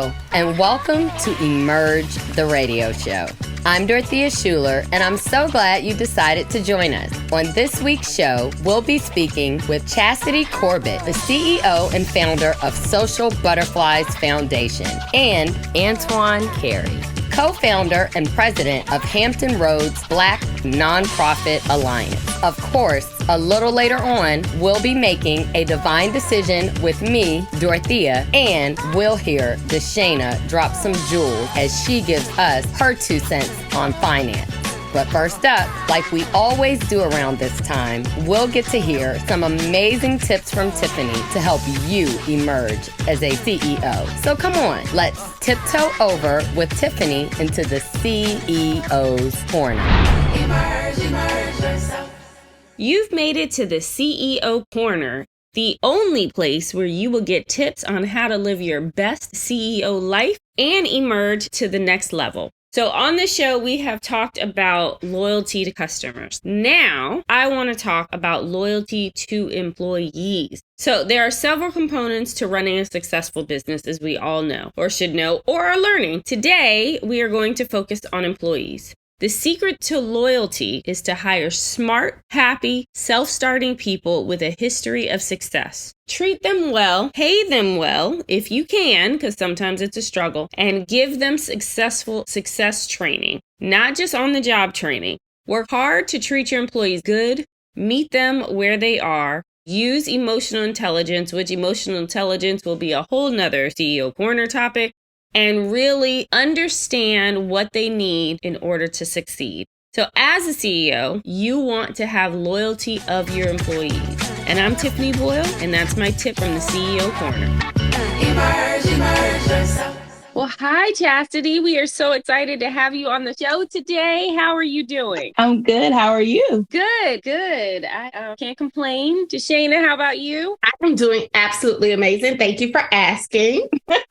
Hello, and welcome to Emerge, the radio show. I'm Dorothea Schuler, and I'm so glad you decided to join us. On this week's show, we'll be speaking with Chastity Corbett, the CEO and founder of Social Butterflies Foundation, and Antoine Carey, co-founder and president of Hampton Roads Black Nonprofit Alliance. Of course, a little later on, we'll be making a divine decision with me, Dorothea, and we'll hear Deshana drop some jewels as she gives us her 2 cents on finance. But first up, like we always do around this time, we'll get to hear some amazing tips from Tiffany to help you emerge as a CEO. So come on, let's tiptoe over with Tiffany into the CEO's Corner. Emerge yourself. You've made it to the CEO Corner, the only place where you will get tips on how to live your best CEO life and emerge to the next level. So on the show, we have talked about loyalty to customers. Now, I want to talk about loyalty to employees. So there are several components to running a successful business, as we all know, or should know, or are learning. Today, we are going to focus on employees. The secret to loyalty is to hire smart, happy, self-starting people with a history of success. Treat them well, pay them well if you can, because sometimes it's a struggle, and give them success training, not just on-the-job training. Work hard to treat your employees good, meet them where they are, use emotional intelligence, which emotional intelligence will be a whole nother CEO Corner topic, and really understand what they need in order to succeed. So as a CEO, you want to have loyalty of your employees. And I'm Tiffany Boyle, and that's my tip from the CEO Corner. Emerge yourself. Well, hi, Chastity. We are so excited to have you on the show today. How are you doing? I'm good. How are you? Good. I can't complain. Deshana, how about you? I'm doing absolutely amazing. Thank you for asking. Good.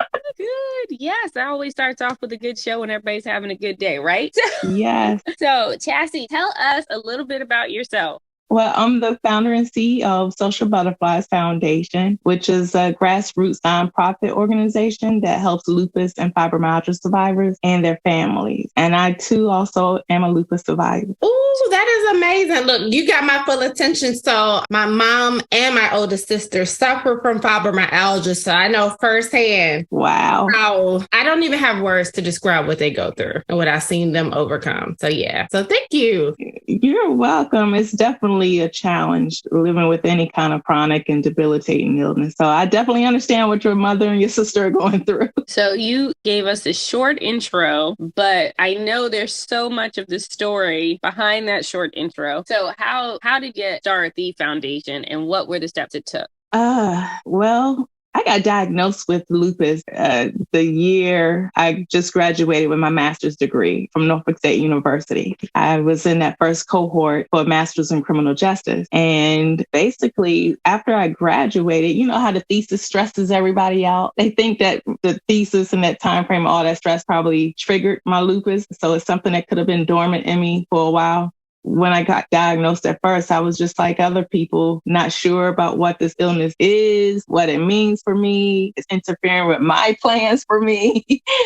Yes, that always starts off with a good show when everybody's having a good day, right? Yes. So, Chastity, tell us a little bit about yourself. Well, I'm the founder and CEO of Social Butterflies Foundation, which is a grassroots nonprofit organization that helps lupus and fibromyalgia survivors and their families. And I, too, also am a lupus survivor. Ooh, that is amazing. Look, you got my full attention. So my mom and my oldest sister suffer from fibromyalgia. So I know firsthand. Wow. How I don't even have words to describe what they go through and what I've seen them overcome. So yeah. So thank you. You're welcome. It's definitely a challenge living with any kind of chronic and debilitating illness. So I definitely understand what your mother and your sister are going through. So you gave us a short intro, but I know there's so much of the story behind that short intro. So how did you start the foundation and what were the steps it took? Well, I got diagnosed with lupus the year I just graduated with my master's degree from Norfolk State University. I was in that first cohort for a master's in criminal justice. And basically, after I graduated, you know how the thesis stresses everybody out? They think that the thesis and that time frame, all that stress probably triggered my lupus. So it's something that could have been dormant in me for a while. When I got diagnosed at first, I was just like other people, not sure about what this illness is, what it means for me. It's interfering with my plans for me,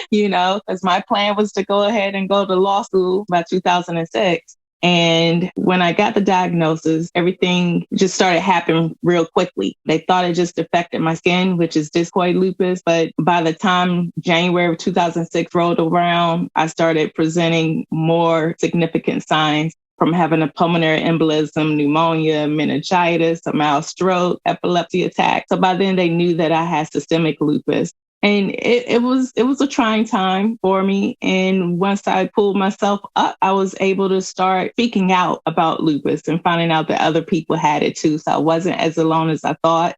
because my plan was to go ahead and go to law school by 2006. And when I got the diagnosis, everything just started happening real quickly. They thought it just affected my skin, which is discoid lupus. But by the time January of 2006 rolled around, I started presenting more significant signs from having a pulmonary embolism, pneumonia, meningitis, a mild stroke, epilepsy attack. So by then they knew that I had systemic lupus. And it was a trying time for me. And once I pulled myself up, I was able to start speaking out about lupus and finding out that other people had it too. So I wasn't as alone as I thought.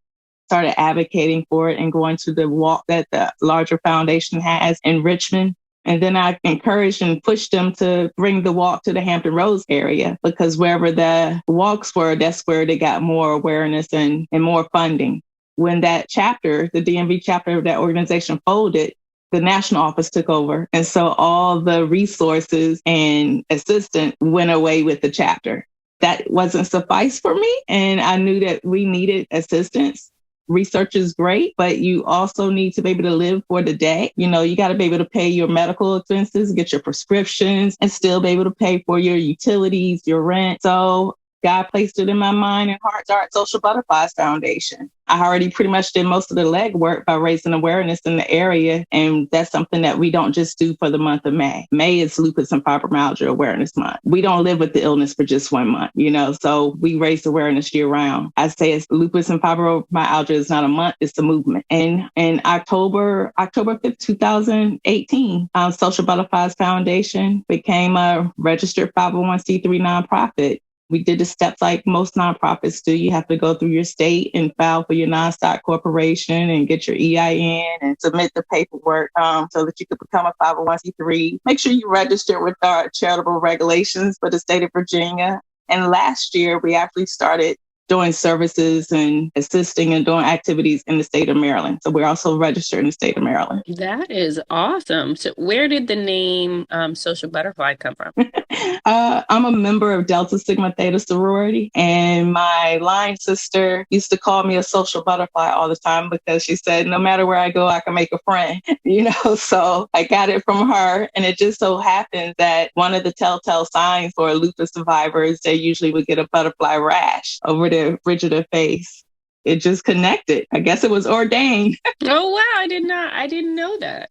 Started advocating for it and going to the walk that the larger foundation has in Richmond. And then I encouraged and pushed them to bring the walk to the Hampton Roads area, because wherever the walks were, that's where they got more awareness and more funding. When that chapter, the DMV chapter of that organization folded, the national office took over. And so all the resources and assistance went away with the chapter. That wasn't suffice for me. And I knew that we needed assistance. research is great, but you also need to be able to live for the day. You got to be able to pay your medical expenses, get your prescriptions, and still be able to pay for your utilities, your rent. So God placed it in my mind and heart to start Social Butterflies Foundation. I already pretty much did most of the legwork by raising awareness in the area. And that's something that we don't just do for the month of May. May is Lupus and Fibromyalgia Awareness Month. We don't live with the illness for just 1 month, so we raise awareness year round. I say it's lupus and fibromyalgia is not a month, it's a movement. And in October 5th, 2018, Social Butterflies Foundation became a registered 501c3 nonprofit. We did the steps like most nonprofits do. You have to go through your state and file for your non-stock corporation and get your EIN and submit the paperwork so that you could become a 501c3. Make sure you register with our charitable regulations for the state of Virginia. And last year, we actually started doing services and assisting and doing activities in the state of Maryland. So we're also registered in the state of Maryland. That is awesome. So where did the name Social Butterfly come from? I'm a member of Delta Sigma Theta sorority, and my line sister used to call me a social butterfly all the time because she said, no matter where I go, I can make a friend, so I got it from her. And it just so happens that one of the telltale signs for lupus survivors, they usually would get a butterfly rash over their bridge of their face. It just connected. I guess it was ordained. Oh, wow. I didn't know that.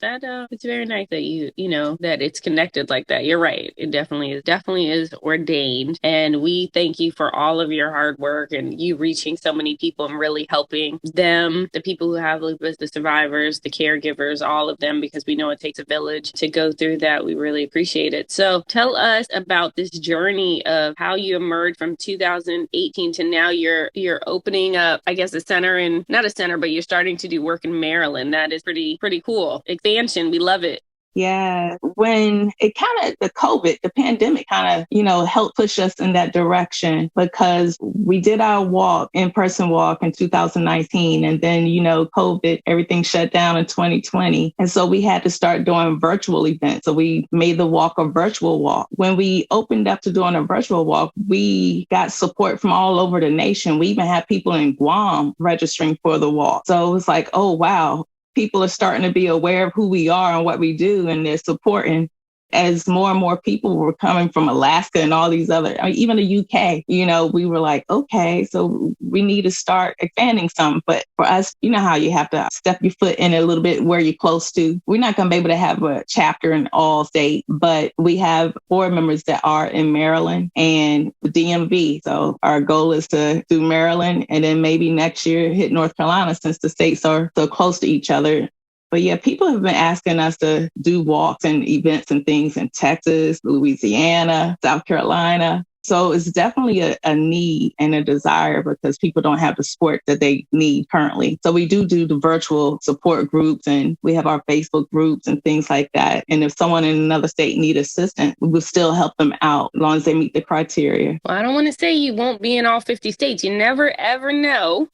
It's very nice that that it's connected like that. You're right. It definitely is ordained. And we thank you for all of your hard work and you reaching so many people and really helping them, the people who have lupus, the survivors, the caregivers, all of them, because we know it takes a village to go through that. We really appreciate it. So tell us about this journey of how you emerged from 2018 to now you're opening up, I guess, a center, and not a center, but you're starting to do work in Maryland. That is pretty cool. Expansion. We love it. Yeah. When the pandemic helped push us in that direction because we did our in-person walk in 2019. And then, COVID, everything shut down in 2020. And so we had to start doing virtual events. So we made the walk a virtual walk. When we opened up to doing a virtual walk, we got support from all over the nation. We even had people in Guam registering for the walk. So it was like, oh, wow. People are starting to be aware of who we are and what we do, and they're supporting. As more and more people were coming from Alaska and all these other, even the UK, we were like, okay, so we need to start expanding some. But for us, how you have to step your foot in a little bit where you're close to. We're not going to be able to have a chapter in all states, but we have board members that are in Maryland and the DMV. So our goal is to do Maryland and then maybe next year hit North Carolina since the states are so close to each other. But yeah, people have been asking us to do walks and events and things in Texas, Louisiana, South Carolina. So it's definitely a need and a desire because people don't have the support that they need currently. So we do the virtual support groups and we have our Facebook groups and things like that. And if someone in another state need assistance, we will still help them out as long as they meet the criteria. Well, I don't want to say you won't be in all 50 states. You never, ever know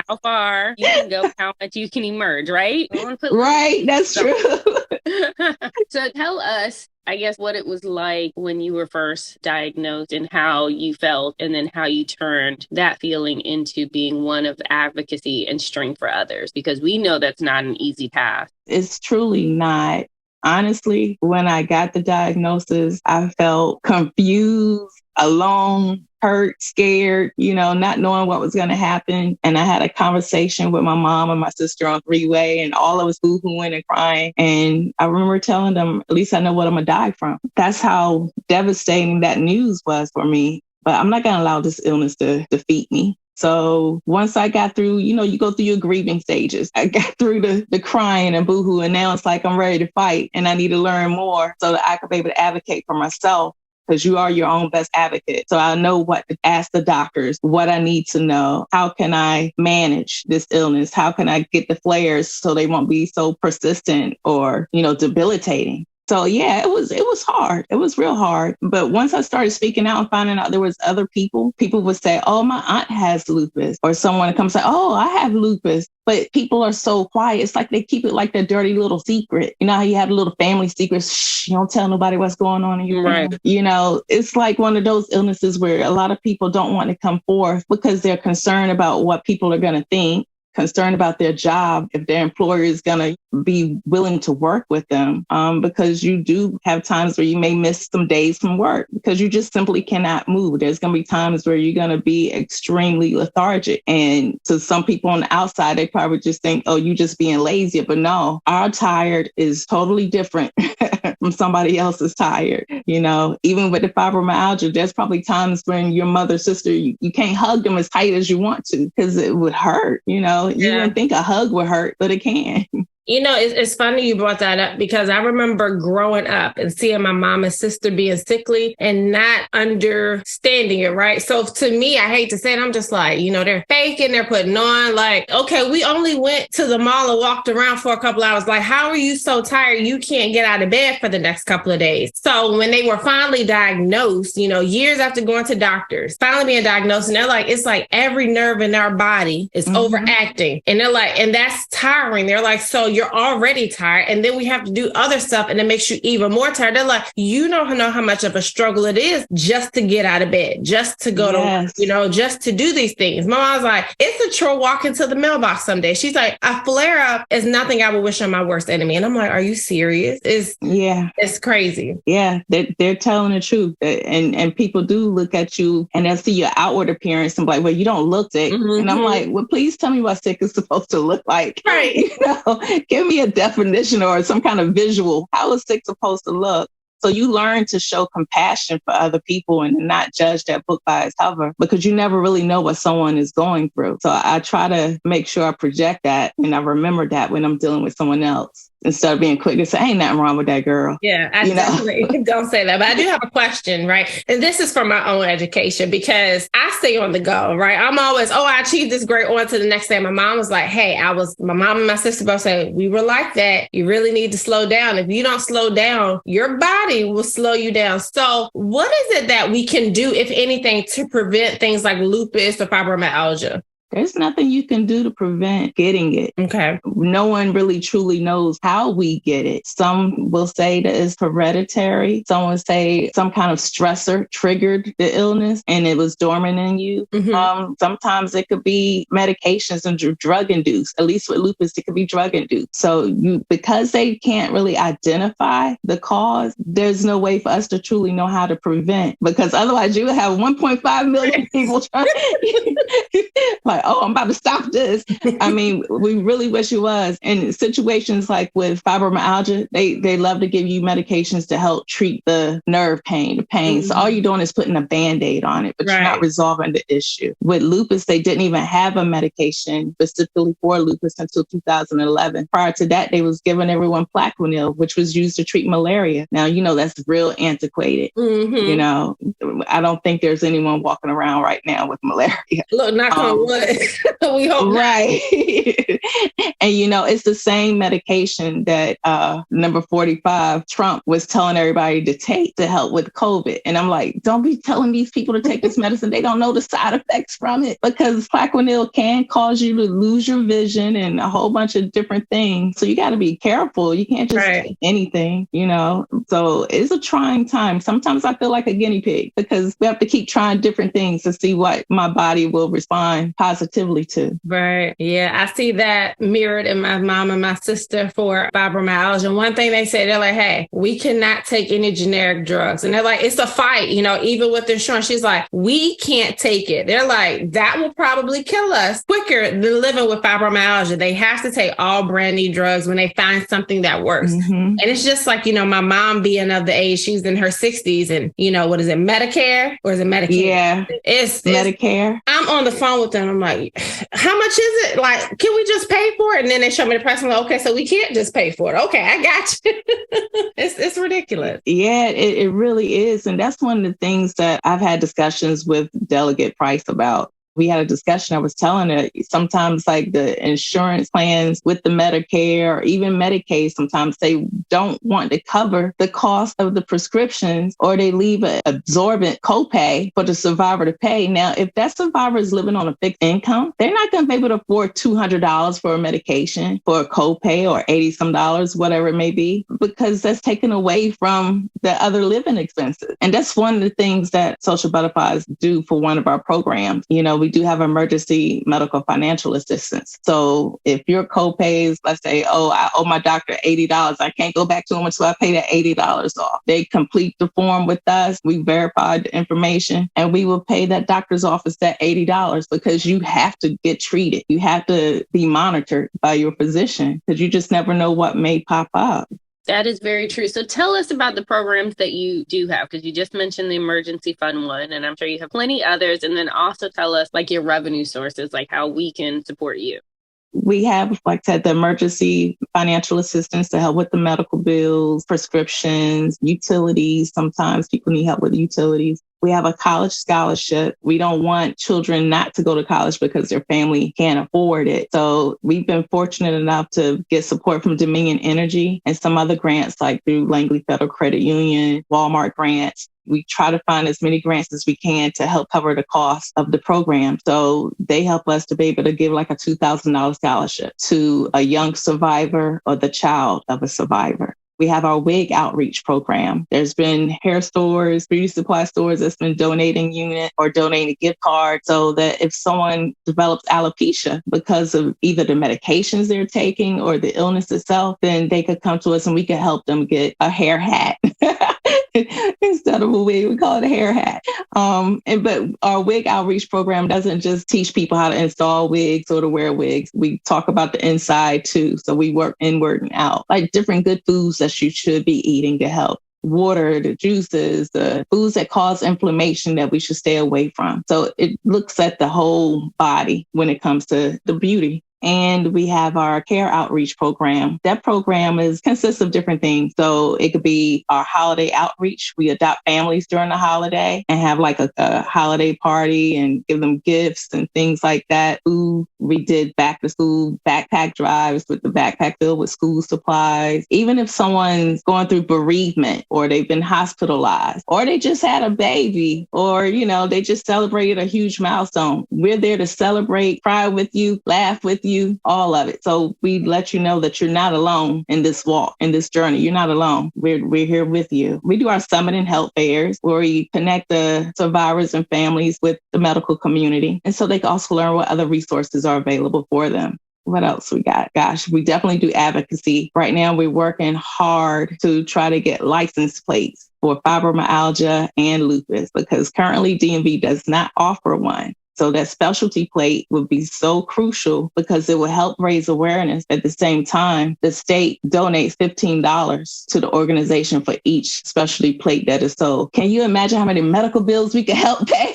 how far you can go, how much you can emerge, right? Right, that's true. So tell us, I guess, what it was like when you were first diagnosed and how you felt, and then how you turned that feeling into being one of advocacy and strength for others, because we know that's not an easy path. It's truly not. Honestly, when I got the diagnosis, I felt confused, alone, hurt, scared, not knowing what was going to happen. And I had a conversation with my mom and my sister on three-way, and all of us boo-hooing and crying. And I remember telling them, at least I know what I'm going to die from. That's how devastating that news was for me. But I'm not going to allow this illness to defeat me. So once I got through, you go through your grieving stages. I got through the crying and boohoo, and now it's like I'm ready to fight and I need to learn more so that I could be able to advocate for myself, because you are your own best advocate. So I know what to ask the doctors, what I need to know. How can I manage this illness? How can I get the flares so they won't be so persistent or, debilitating? So yeah, it was hard. It was real hard. But once I started speaking out and finding out there was other people would say, oh, my aunt has lupus. Or someone would come say, oh, I have lupus. But people are so quiet. It's like they keep it like their dirty little secret. You know how you have a little family secret? Shh, you don't tell nobody what's going on in your family. It's like one of those illnesses where a lot of people don't want to come forth because they're concerned about what people are going to think. concerned about their job, if their employer is going to be willing to work with them, because you do have times where you may miss some days from work because you just simply cannot move. There's going to be times where you're going to be extremely lethargic. And to some people on the outside, they probably just think, oh, you just being lazy. But no, our tired is totally different from somebody else's tired. You know, even with the fibromyalgia, there's probably times when your mother, sister, you can't hug them as tight as you want to because it would hurt. You know, you wouldn't think a hug would hurt, but it can. You know, it's funny you brought that up because I remember growing up and seeing my mom and sister being sickly and not understanding it, right? So to me, I hate to say it, I'm just like, you know, they're faking, they're putting on like, okay, we only went to the mall and walked around for a couple hours. Like, how are you so tired? You can't get out of bed for the next couple of days. So when they were finally diagnosed, you know, years after going to doctors, finally being diagnosed, and they're like, it's like every nerve in our body is overacting. And they're like, and that's tiring. They're like, so you're already tired. And then we have to do other stuff and it makes you even more tired. They're like, you don't know how much of a struggle it is just to get out of bed, just to go to work, you know, just to do these things. My mom's like, it's a chore walking to the mailbox someday. She's like, a flare up is nothing I would wish on my worst enemy. And I'm like, are you serious? It's crazy. Yeah, they're telling the truth. And people do look at you and they'll see your outward appearance and be like, well, you don't look sick. And I'm like, well, please tell me what sick is supposed to look like. Right. You know, give me a definition or some kind of visual. How is sick supposed to look? So you learn to show compassion for other people and not judge that book by its cover because you never really know what someone is going through. So I try to make sure I project that and I remember that when I'm dealing with someone else. Instead of being quick to say, ain't nothing wrong with that girl. Yeah, I definitely don't say that. But I do have a question, right? And this is for my own education because I stay on the go, right? I'm always, I achieved this great, on to the next day. My mom was like, hey, my mom and my sister both said, we were like that. You really need to slow down. If you don't slow down, your body will slow you down. So what is it that we can do, if anything, to prevent things like lupus or fibromyalgia? There's nothing you can do to prevent getting it. Okay. No one really truly knows how we get it. Some will say that it's hereditary. Some will say some kind of stressor triggered the illness and it was dormant in you. Sometimes it could be medications and drug induced. At least with lupus, it could be drug induced. So because they can't really identify the cause, there's no way for us to truly know how to prevent. Because otherwise you would have 1.5 million people trying like, oh, I'm about to stop this. I mean, we really wish it was. In situations like with fibromyalgia, they love to give you medications to help treat the nerve pain, the pain. So all you're doing is putting a Band-Aid on it, but you're not resolving the issue. With lupus, they didn't even have a medication specifically for lupus until 2011. Prior to that, they was giving everyone Plaquenil, which was used to treat malaria. Now, you know, that's real antiquated. You know, I don't think there's anyone walking around right now with malaria. Look, knock on wood. We hope right. And, you know, it's the same medication that number 45, Trump was telling everybody to take to help with COVID. And I'm like, don't be telling these people to take this medicine. They don't know the side effects from it because Plaquenil can cause you to lose your vision and a whole bunch of different things. So you got to be careful. You can't just take anything, you know. So it's a trying time. Sometimes I feel like a guinea pig because we have to keep trying different things to see what my body will respond positively to. Right. Yeah. I see that mirrored in my mom and my sister for fibromyalgia. And one thing they say, they're like, hey, we cannot take any generic drugs. And they're like, it's a fight, you know, even with insurance. She's like, we can't take it. They're like, that will probably kill us quicker than living with fibromyalgia. They have to take all brand new drugs when they find something that works. And it's just like, you know, my mom being of the age, she's in her 60s and, you know, what is it, Medicare or is it Medicaid? Yeah. It's Medicare. I'm on the phone with them. I'm like, how much is it? Like, can we just pay for it? And then they show me the price. I'm like, okay, so we can't just pay for it. Okay, I got you. It's ridiculous. Yeah, it really is. And that's one of the things that I've had discussions with Delegate Price about. We had a discussion. I was telling her sometimes like the insurance plans with the Medicare or even Medicaid, sometimes they don't want to cover the cost of the prescriptions or they leave an absorbent copay for the survivor to pay. Now, if that survivor is living on a fixed income, they're not going to be able to afford $200 for a medication for a copay or $80 some, whatever it may be, because that's taken away from the other living expenses. And that's one of the things that Social Butterflies do for one of our programs. You know, we we do have emergency medical financial assistance. So if your copays, let's say, oh, I owe my doctor $80, I can't go back to them until I pay that $80 off. They complete the form with us. We verify the information and we will pay that doctor's office that $80 because you have to get treated. You have to be monitored by your physician because you just never know what may pop up. That is very true. So tell us about the programs that you do have, because you just mentioned the emergency fund one, and I'm sure you have plenty others. And then also tell us like your revenue sources, like how we can support you. We have, like I said, the emergency financial assistance to help with the medical bills, prescriptions, utilities. Sometimes people need help with utilities. We have a college scholarship. We don't want children not to go to college because their family can't afford it. So we've been fortunate enough to get support from Dominion Energy and some other grants like through Langley Federal Credit Union, Walmart grants. We try to find as many grants as we can to help cover the cost of the program. So they help us to be able to give like a $2,000 scholarship to a young survivor or the child of a survivor. We have our wig outreach program. There's been hair stores, beauty supply stores that's been donating unit or donating a gift card so that if someone develops alopecia because of either the medications they're taking or the illness itself, then they could come to us and we could help them get a hair hat. Instead of a wig, we call it a hair hat. But our wig outreach program doesn't just teach people how to install wigs or to wear wigs. We talk about the inside too. So we work inward and out, like different good foods that you should be eating to help. Water, the juices, the foods that cause inflammation that we should stay away from. So it looks at the whole body when it comes to the beauty. And we have our care outreach program. That program consists of different things. So it could be our holiday outreach. We adopt families during the holiday and have like a holiday party and give them gifts and things like that. Food. We did back to school backpack drives with the backpack filled with school supplies. Even if someone's going through bereavement or they've been hospitalized or they just had a baby or, they just celebrated a huge milestone. We're there to celebrate, cry with you, laugh with you, all of it. So we let you know that you're not alone in this walk, in this journey. You're not alone. We're here with you. We do our summit and health fairs where we connect the survivors and families with the medical community. And so they can also learn what other resources are available for them. What else we got? Gosh, we definitely do advocacy. Right now, we're working hard to try to get license plates for fibromyalgia and lupus because currently DMV does not offer one. So that specialty plate would be so crucial because it will help raise awareness. At the same time, the state donates $15 to the organization for each specialty plate that is sold. Can you imagine how many medical bills we could help pay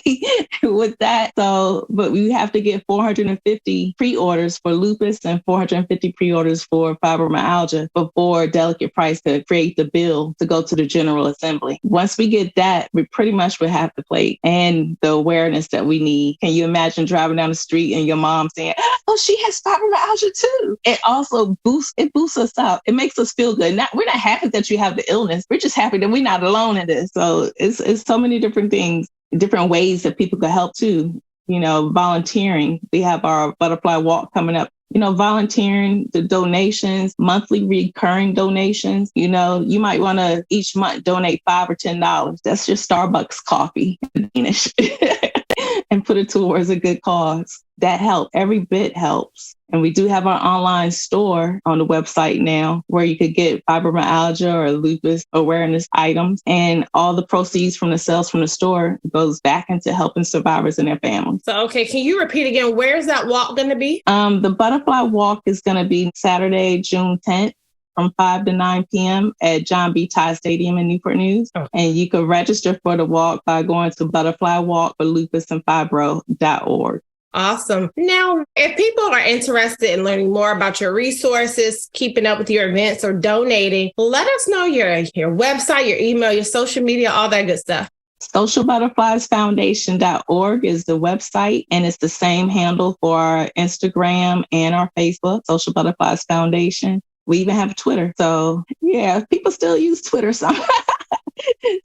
with that? So, but we have to get 450 pre-orders for lupus and 450 pre-orders for fibromyalgia before Delegate Price could create the bill to go to the General Assembly. Once we get that, we pretty much would have the plate and the awareness that we need. Can you imagine driving down the street and your mom saying, oh, she has fibromyalgia too? It also boosts us up. It makes us feel good. We're not happy that you have the illness. We're just happy that we're not alone in this. So it's so many different things, different ways that people could help too. Volunteering. We have our butterfly walk coming up. Volunteering, the donations, monthly recurring donations. You might want to each month donate $5 or $10. That's just Starbucks coffee in Danish. And put it towards a good cause. That helps. Every bit helps. And we do have our online store on the website now where you could get fibromyalgia or lupus awareness items. And all the proceeds from the sales from the store goes back into helping survivors and their families. So, okay, can you repeat again? Where's that walk going to be? The butterfly walk is going to be Saturday, June 10th. From 5 to 9 p.m. at John B. Ty Stadium in Newport News. Oh. And you can register for the walk by going to butterflywalkforlupusandfibro.org. Awesome. Now, if people are interested in learning more about your resources, keeping up with your events or donating, let us know your website, your email, your social media, all that good stuff. Socialbutterfliesfoundation.org is the website, and it's the same handle for our Instagram and our Facebook, Social Butterflies Foundation. We even have Twitter. So yeah, people still use Twitter somehow.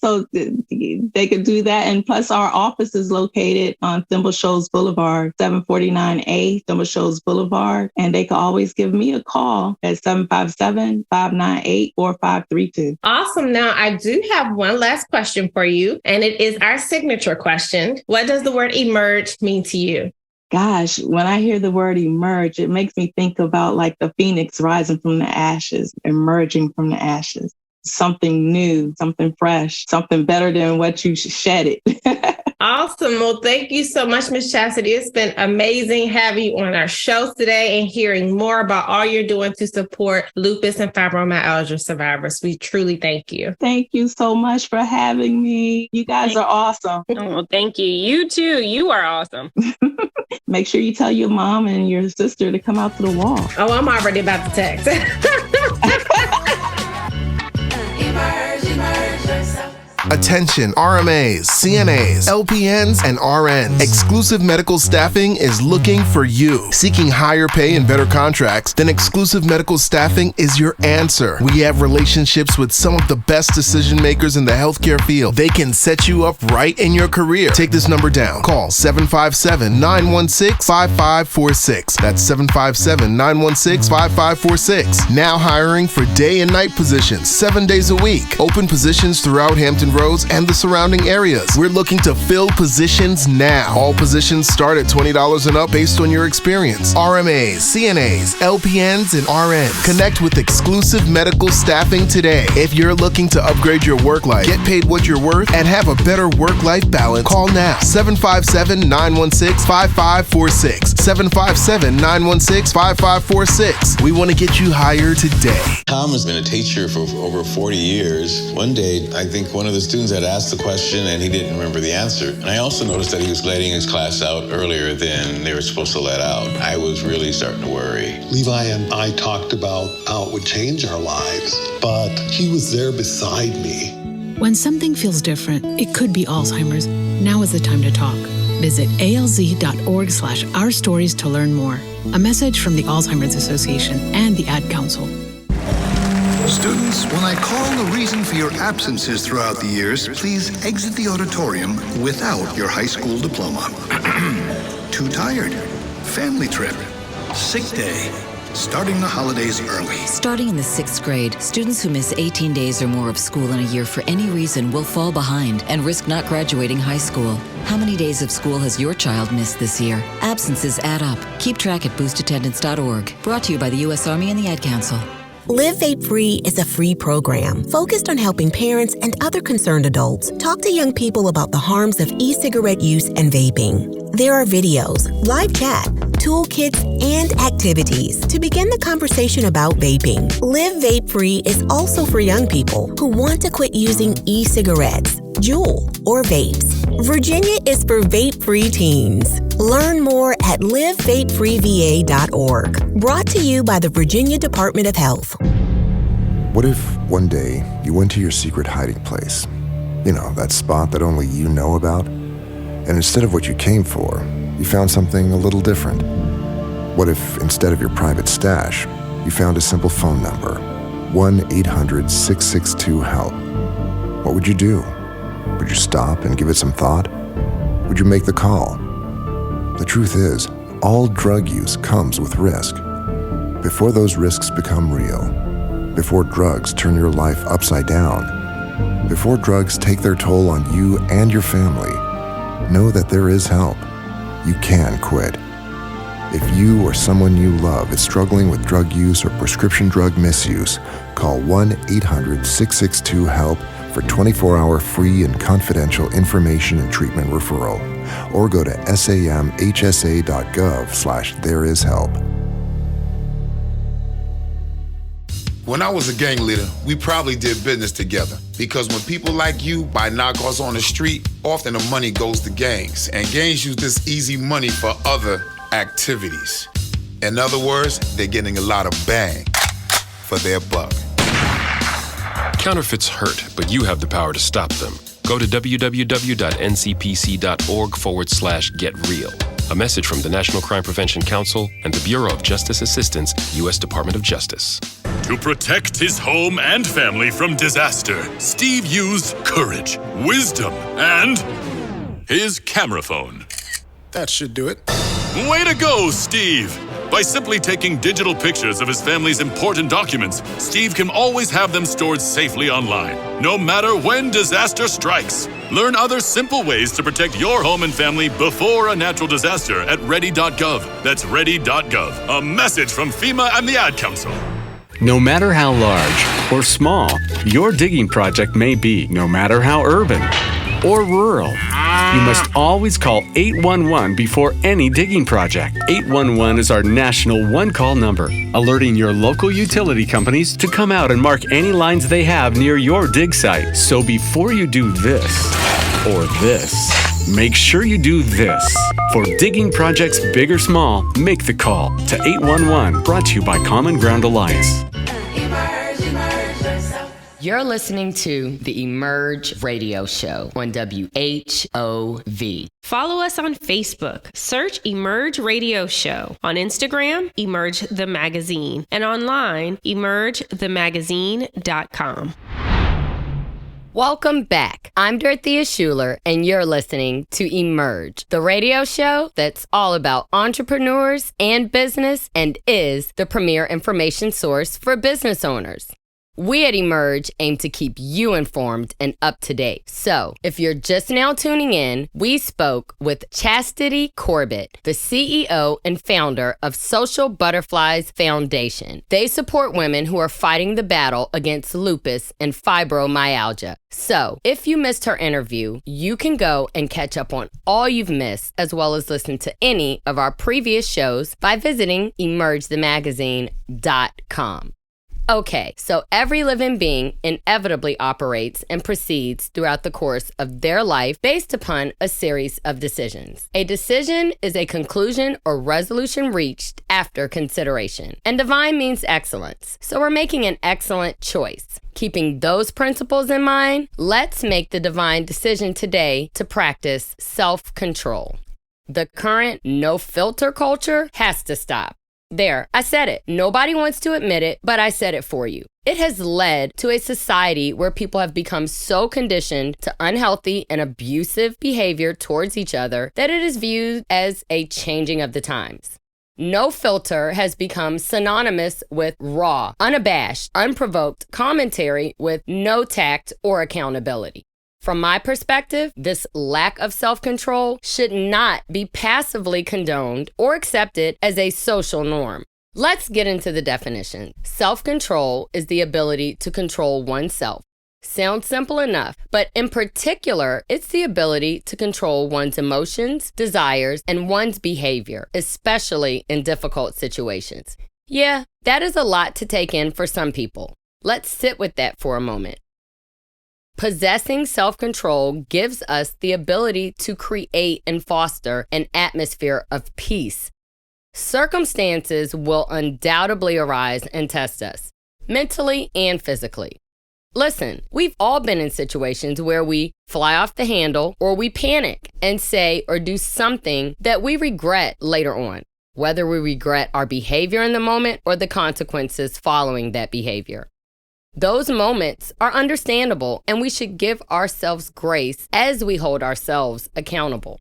So they could do that. And plus our office is located on Thimble Shoals Boulevard, 749A Thimble Shoals Boulevard. And they can always give me a call at 757-598-4532. Awesome. Now I do have one last question for you, and it is our signature question. What does the word emerge mean to you? Gosh, when I hear the word emerge, it makes me think about like the phoenix rising from the ashes, emerging from the ashes. Something new, something fresh, something better than what you shedded. Awesome. Well, thank you so much, Miss Chastity. It's been amazing having you on our show today and hearing more about all you're doing to support lupus and fibromyalgia survivors. We truly thank you. Thank you so much for having me. You guys are awesome. Oh, thank you. You too. You are awesome. Make sure you tell your mom and your sister to come out to the wall. Oh, I'm already about to text. Emerge, emerge yourself. Attention RMAs, CNAs, LPNs, and RNs. Exclusive Medical Staffing is looking for you. Seeking higher pay and better contracts? Then Exclusive Medical Staffing is your answer. We have relationships with some of the best decision makers in the healthcare field. They can set you up right in your career. Take this number down. Call 757-916-5546. That's 757-916-5546. Now hiring for day and night positions, 7 days a week. Open positions throughout Hampton Roads and the surrounding areas. We're looking to fill positions now. All positions start at $20 and up based on your experience. RMAs, CNAs, LPNs, and RNs. Connect with Exclusive Medical Staffing today. If you're looking to upgrade your work life, get paid what you're worth, and have a better work-life balance, call now. 757-916-5546. 757-916-5546. We want to get you hired today. Tom has been a teacher for over 40 years. One day, I think one of the students had asked the question and he didn't remember the answer. And I also noticed that he was letting his class out earlier than they were supposed to let out. I was really starting to worry. Levi and I talked about how it would change our lives, but he was there beside me. When something feels different, it could be Alzheimer's. Now is the time to talk. Visit alz.org/ourstories to learn more. A message from the Alzheimer's Association and the Ad Council. Students, when I call the reason for your absences throughout the years, please exit the auditorium without your high school diploma. Too tired, family trip, sick day, starting the holidays early. Starting in the 6th grade, students who miss 18 days or more of school in a year for any reason will fall behind and risk not graduating high school. How many days of school has your child missed this year? Absences add up. Keep track at boostattendance.org. Brought to you by the U.S. Army and the Ad Council. Live Vape Free is a free program focused on helping parents and other concerned adults talk to young people about the harms of e-cigarette use and vaping. There are videos, live chat, toolkits, and activities to begin the conversation about vaping. Live Vape Free is also for young people who want to quit using e-cigarettes, Juul, or vapes. Virginia is for vape-free teens. Learn more at livevapefreeva.org. Brought to you by the Virginia Department of Health. What if one day you went to your secret hiding place? You know, that spot that only you know about? And instead of what you came for, you found something a little different. What if instead of your private stash, you found a simple phone number, 1-800-662-HELP? What would you do? Would you stop and give it some thought? Would you make the call? The truth is, all drug use comes with risk. Before those risks become real, before drugs turn your life upside down, before drugs take their toll on you and your family, know that there is help. You can quit. If you or someone you love is struggling with drug use or prescription drug misuse, call 1-800-662-HELP for 24-hour free and confidential information and treatment referral, or go to samhsa.gov/thereishelp. When I was a gang leader, we probably did business together, because when people like you buy knockoffs on the street, often the money goes to gangs, and gangs use this easy money for other activities. In other words, they're getting a lot of bang for their buck. Counterfeits hurt, but you have the power to stop them. Go to www.ncpc.org/getreal. A message from the National Crime Prevention Council and the Bureau of Justice Assistance, U.S. Department of Justice. To protect his home and family from disaster, Steve used courage, wisdom, and his camera phone. That should do it. Way to go, Steve! By simply taking digital pictures of his family's important documents, Steve can always have them stored safely online, no matter when disaster strikes. Learn other simple ways to protect your home and family before a natural disaster at ready.gov. That's ready.gov. A message from FEMA and the Ad Council. No matter how large or small your digging project may be, no matter how urban or rural, you must always call 811 before any digging project. 811 is our national one-call number, alerting your local utility companies to come out and mark any lines they have near your dig site. So before you do this or this, make sure you do this. For digging projects big or small, make the call to 811, brought to you by Common Ground Alliance. You're listening to the Emerge radio show on WHOV. Follow us on Facebook. Search Emerge Radio Show. On Instagram, Emerge the Magazine. And online, emergethemagazine.com. Welcome back. I'm Dorothea Schuler, and you're listening to Emerge, the radio show that's all about entrepreneurs and business and is the premier information source for business owners. We at Emerge aim to keep you informed and up to date. So, if you're just now tuning in, we spoke with Chastity Corbett, the CEO and founder of Social Butterflies Foundation. They support women who are fighting the battle against lupus and fibromyalgia. So, if you missed her interview, you can go and catch up on all you've missed, as well as listen to any of our previous shows by visiting emergethemagazine.com. Okay, so every living being inevitably operates and proceeds throughout the course of their life based upon a series of decisions. A decision is a conclusion or resolution reached after consideration. And divine means excellence, so we're making an excellent choice. Keeping those principles in mind, let's make the divine decision today to practice self-control. The current no-filter culture has to stop. There, I said it. Nobody wants to admit it, but I said it for you. It has led to a society where people have become so conditioned to unhealthy and abusive behavior towards each other that it is viewed as a changing of the times. No filter has become synonymous with raw, unabashed, unprovoked commentary with no tact or accountability. From my perspective, this lack of self-control should not be passively condoned or accepted as a social norm. Let's get into the definition. Self-control is the ability to control oneself. Sounds simple enough, but in particular, it's the ability to control one's emotions, desires, and one's behavior, especially in difficult situations. Yeah, that is a lot to take in for some people. Let's sit with that for a moment. Possessing self-control gives us the ability to create and foster an atmosphere of peace. Circumstances will undoubtedly arise and test us, mentally and physically. Listen, we've all been in situations where we fly off the handle or we panic and say or do something that we regret later on, whether we regret our behavior in the moment or the consequences following that behavior. Those moments are understandable, and we should give ourselves grace as we hold ourselves accountable.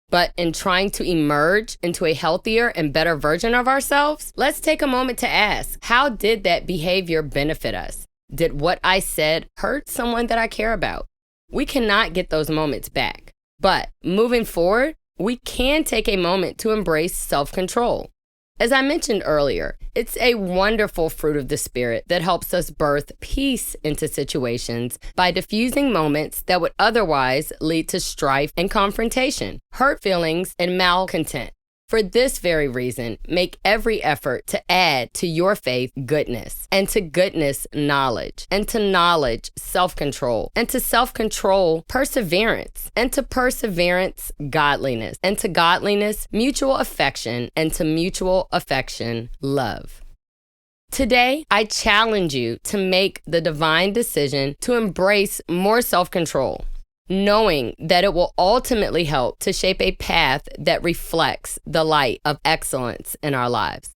But in trying to emerge into a healthier and better version of ourselves, let's take a moment to ask, how did that behavior benefit us? Did what I said hurt someone that I care about? We cannot get those moments back. But moving forward, we can take a moment to embrace self-control. As I mentioned earlier, it's a wonderful fruit of the Spirit that helps us birth peace into situations by diffusing moments that would otherwise lead to strife and confrontation, hurt feelings, and malcontent. For this very reason, make every effort to add to your faith goodness, and to goodness knowledge, and to knowledge self-control, and to self-control perseverance, and to perseverance godliness, and to godliness mutual affection, and to mutual affection love. Today, I challenge you to make the divine decision to embrace more self-control, knowing that it will ultimately help to shape a path that reflects the light of excellence in our lives.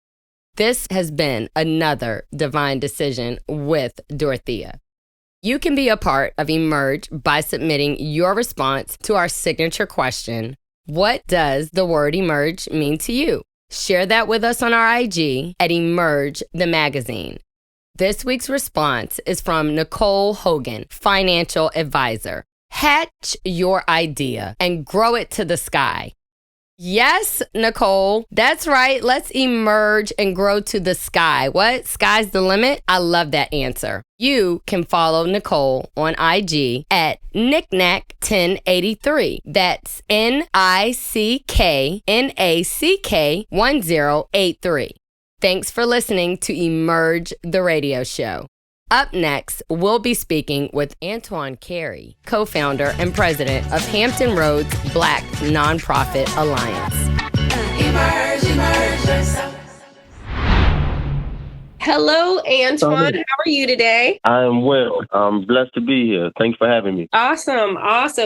This has been another Divine Decision with Dorothea. You can be a part of Emerge by submitting your response to our signature question, what does the word emerge mean to you? Share that with us on our IG at Emerge the Magazine. This week's response is from Nicole Hogan, financial advisor. Hatch your idea and grow it to the sky. Yes, Nicole, that's right. Let's emerge and grow to the sky. What? Sky's the limit? I love that answer. You can follow Nicole on IG at knickknack1083. That's NICKNACK 1083. Thanks for listening to Emerge the Radio Show. Up next, we'll be speaking with Antoine Carey, co-founder and president of Hampton Roads Black Nonprofit Alliance. Emerge yourself. Hello, Antoine. How are you today? I am well. I'm blessed to be here. Thanks for having me. Awesome.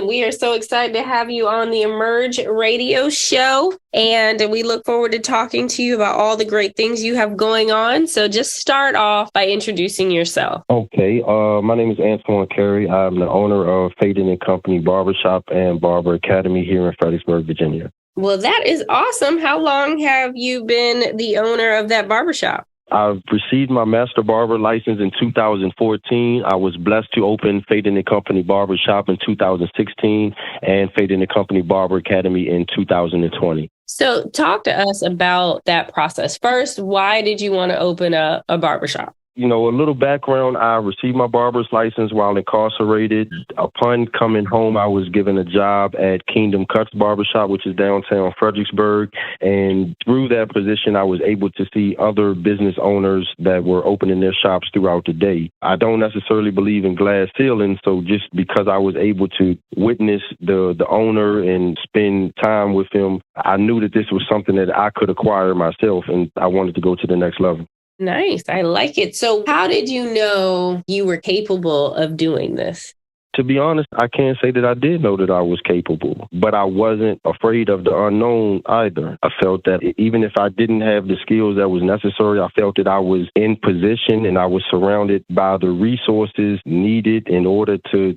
We are so excited to have you on the Emerge Radio Show. And we look forward to talking to you about all the great things you have going on. So just start off by introducing yourself. Okay. My name is Antoine Carey. I'm the owner of Faden & Company Barbershop and Barber Academy here in Fredericksburg, Virginia. Well, that is awesome. How long have you been the owner of that barbershop? I've received my master barber license in 2014. I was blessed to open Faden & Company Barbershop in 2016 and Faden & Company Barber Academy in 2020. So talk to us about that process. First, why did you want to open a barbershop? You know, a little background, I received my barber's license while incarcerated. Upon coming home, I was given a job at Kingdom Cuts Barbershop, which is downtown Fredericksburg. And through that position, I was able to see other business owners that were opening their shops throughout the day. I don't necessarily believe in glass ceilings, so just because I was able to witness the owner and spend time with him, I knew that this was something that I could acquire myself, and I wanted to go to the next level. Nice. I like it. So how did you know you were capable of doing this? To be honest, I can't say that I did know that I was capable, but I wasn't afraid of the unknown either. I felt that even if I didn't have the skills that was necessary, I felt that I was in position and I was surrounded by the resources needed in order to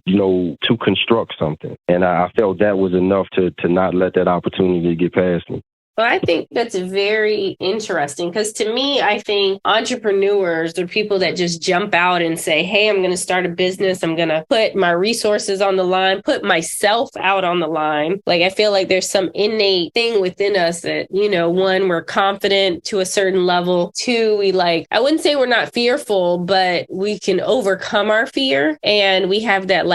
construct something. And I felt that was enough to not let that opportunity get past me. Well, I think that's very interesting because to me, I think entrepreneurs are people that just jump out and say, hey, I'm going to start a business. I'm going to put my resources on the line, put myself out on the line. Like, I feel like there's some innate thing within us that, one, we're confident to a certain level. Two, I wouldn't say we're not fearful, but we can overcome our fear. And we have that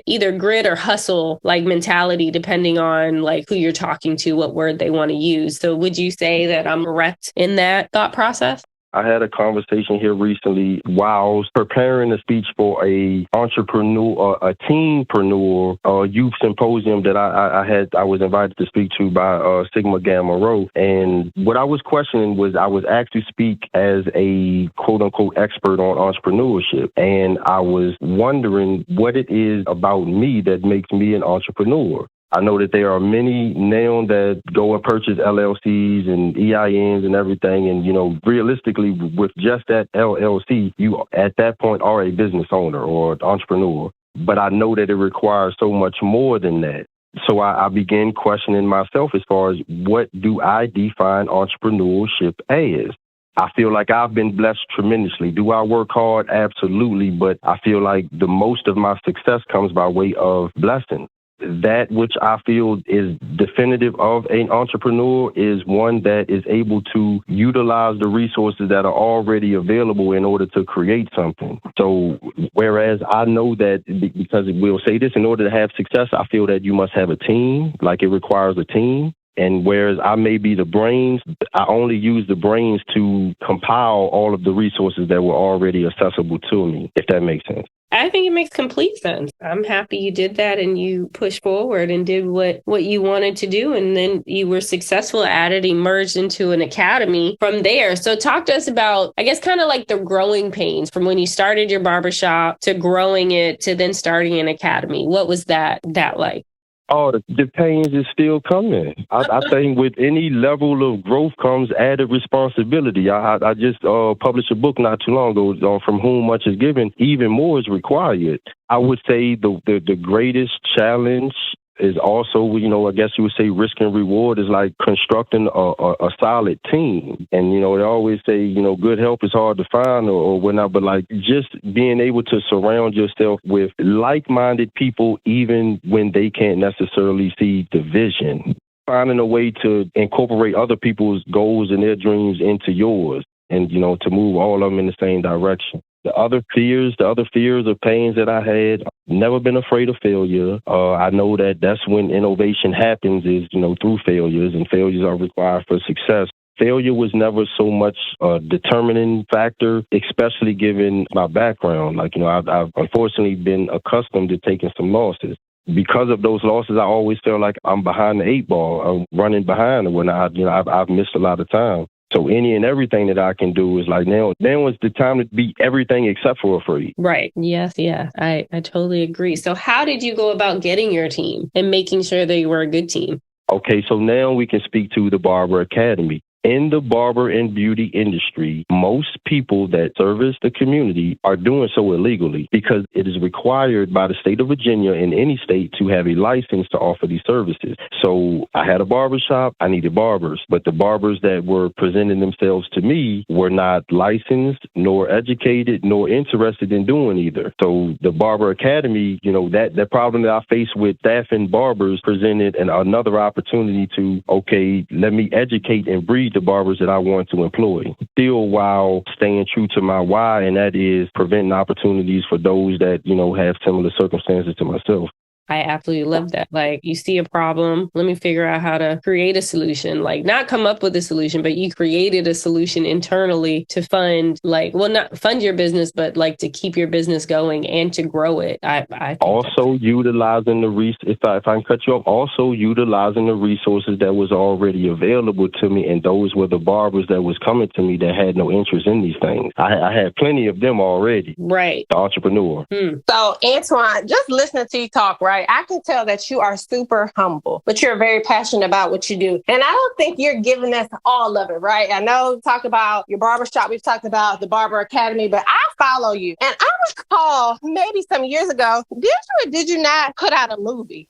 either grit or hustle mentality, depending on who you're talking to, what word they want to use. So would you say that I'm correct in that thought process? I had a conversation here recently while I was preparing a speech for a teenpreneur youth symposium that I was invited to speak to by Sigma Gamma Rho. And what I was questioning was I was asked to speak as a quote unquote expert on entrepreneurship. And I was wondering what it is about me that makes me an entrepreneur. I know that there are many now that go and purchase LLCs and EINs and everything. And, realistically, with just that LLC, you at that point are a business owner or entrepreneur. But I know that it requires so much more than that. So I began questioning myself as far as what do I define entrepreneurship as? I feel like I've been blessed tremendously. Do I work hard? Absolutely. But I feel like the most of my success comes by way of blessing. That which I feel is definitive of an entrepreneur is one that is able to utilize the resources that are already available in order to create something. So whereas I know that, because we'll say this, in order to have success, I feel that you must have a team, like it requires a team. And whereas I may be the brains, I only use the brains to compile all of the resources that were already accessible to me, if that makes sense. I think it makes complete sense. I'm happy you did that and you pushed forward and did what you wanted to do. And then you were successful at it, emerged into an academy from there. So talk to us about, I guess, kind of like the growing pains from when you started your barbershop to growing it to then starting an academy. What was that like? Oh, the pains is still coming. I think with any level of growth comes added responsibility. I just published a book not too long ago, From Whom Much is Given, Even More is Required. I would say the greatest challenge is also, I guess you would say risk and reward is like constructing a solid team. And, they always say, good help is hard to find or whatnot, but like just being able to surround yourself with like-minded people, even when they can't necessarily see the vision. Finding a way to incorporate other people's goals and their dreams into yours and, to move all of them in the same direction. The other fears or pains that I had, never been afraid of failure. I know that's when innovation happens is, through failures, and failures are required for success. Failure was never so much a determining factor, especially given my background. Like, I've unfortunately been accustomed to taking some losses. Because of those losses, I always feel like I'm behind the 8 ball. I'm running behind, and when I've missed a lot of time. So any and everything that I can do is like now is the time to be everything except for afraid. Right. Yes. Yeah. I totally agree. So how did you go about getting your team and making sure they were a good team? Okay, so now we can speak to the Barber Academy. In the barber and beauty industry, most people that service the community are doing so illegally because it is required by the state of Virginia in any state to have a license to offer these services. So I had a barbershop, I needed barbers, but the barbers that were presenting themselves to me were not licensed, nor educated, nor interested in doing either. So the Barber Academy, that problem that I faced with staffing barbers presented another opportunity to, okay, let me educate and breed the barbers that I want to employ, still while staying true to my why, and that is preventing opportunities for those that, have similar circumstances to myself. I absolutely love that. Like, you see a problem, let me figure out how to create a solution, like not come up with a solution, but you created a solution internally to fund, not fund your business, but like to keep your business going and to grow it. I also utilizing if I can cut you off, also utilizing the resources that was already available to me. And those were the barbers that was coming to me that had no interest in these things. I had plenty of them already. Right. The entrepreneur. So Antoine, just listening to you talk, right? I can tell that you are super humble, but you're very passionate about what you do. And I don't think you're giving us all of it, right? I know we talked about your barbershop. We've talked about the Barber Academy, but I follow you. And I recall maybe some years ago, did you or did you not put out a movie?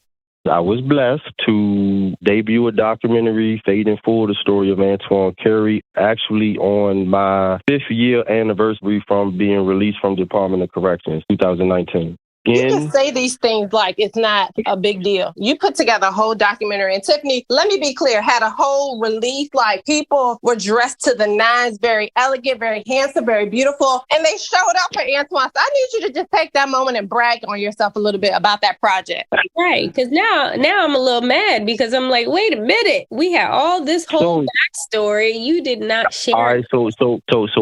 I was blessed to debut a documentary, Fade in Full, the story of Antoine Carey, actually on my 5th year anniversary from being released from the Department of Corrections, 2019. You can say these things like it's not a big deal. You put together a whole documentary. And Tiffany, let me be clear, had a whole release, like people were dressed to the nines, very elegant, very handsome, very beautiful. And they showed up for Antoine. So I need you to just take that moment and brag on yourself a little bit about that project. Right. Because now I'm a little mad because I'm like, wait a minute. We had all this whole backstory. You did not share. All right. So